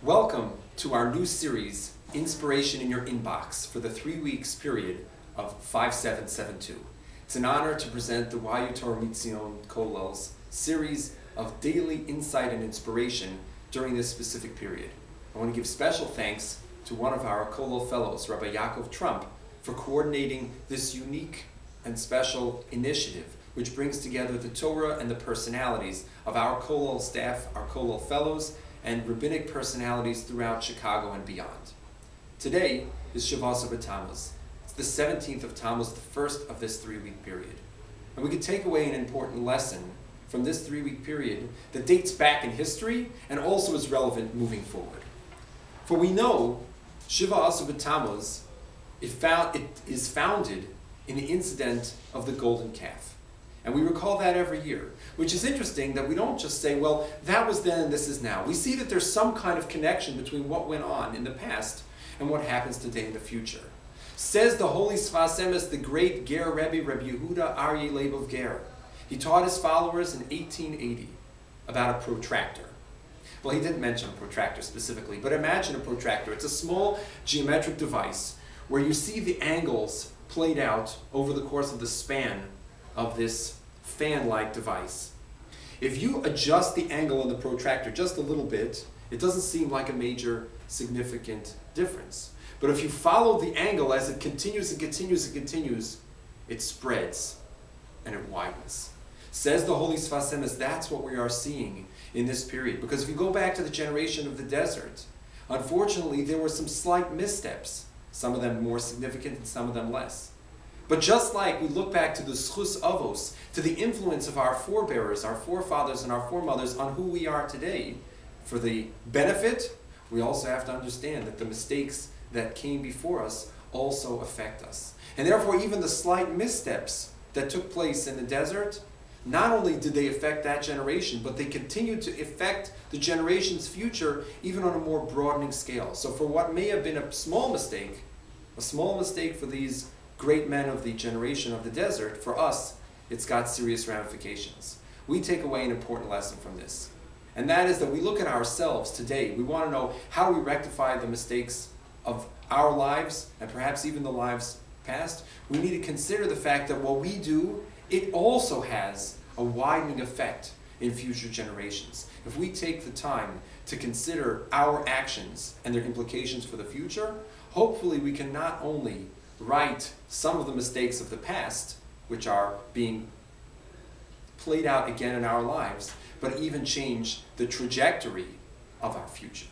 Welcome to our new series, Inspiration in Your Inbox, for the 3 weeks period of 5772. It's an honor to present the Wayu Torah Mitzion Kollel's series of daily insight and inspiration during this specific period. I want to give special thanks to one of our Kollel fellows, Rabbi Trump, for coordinating this unique and special initiative, which brings together the Torah and the personalities of our Kollel staff, our Kollel fellows, and rabbinic personalities throughout Chicago and beyond. Today is Shavasa B'Tammuz. It's the 17th of Tammuz, the first of this 3-week period. And we can take away an important lesson from this 3-week period that dates back in history and also is relevant moving forward. For we know Shavasa B'Tammuz is founded in the incident of the golden calf. And we recall that every year, which is interesting that we don't just say, well, that was then and this is now. We see that there's some kind of connection between what went on in the past and what happens today in the future. Says the holy Sfas Emes, the great Ger Rabbi Yehuda Aryeh Leib of Ger. He taught his followers in 1880 about a protractor. Well, he didn't mention a protractor specifically, but imagine a protractor. It's a small geometric device where you see the angles played out over the course of the span of this fan-like device. If you adjust the angle on the protractor just a little bit, it doesn't seem like a major significant difference. But if you follow the angle as it continues and continues and continues, it spreads and it widens. Says the holy Sfas Emes, that's what we are seeing in this period. Because if you go back to the generation of the desert, unfortunately there were some slight missteps, some of them more significant and some of them less. But just like we look back to the schus avos, to the influence of our forebearers, our forefathers and our foremothers on who we are today, for the benefit, we also have to understand that the mistakes that came before us also affect us. And therefore, even the slight missteps that took place in the desert, not only did they affect that generation, but they continued to affect the generation's future even on a more broadening scale. So for what may have been a small mistake for these great men of the generation of the desert, for us, it's got serious ramifications. We take away an important lesson from this. And that is that we look at ourselves today. We want to know how we rectify the mistakes of our lives and perhaps even the lives past. We need to consider the fact that what we do, it also has a widening effect in future generations. If we take the time to consider our actions and their implications for the future, hopefully we can not only right some of the mistakes of the past, which are being played out again in our lives, but even change the trajectory of our future.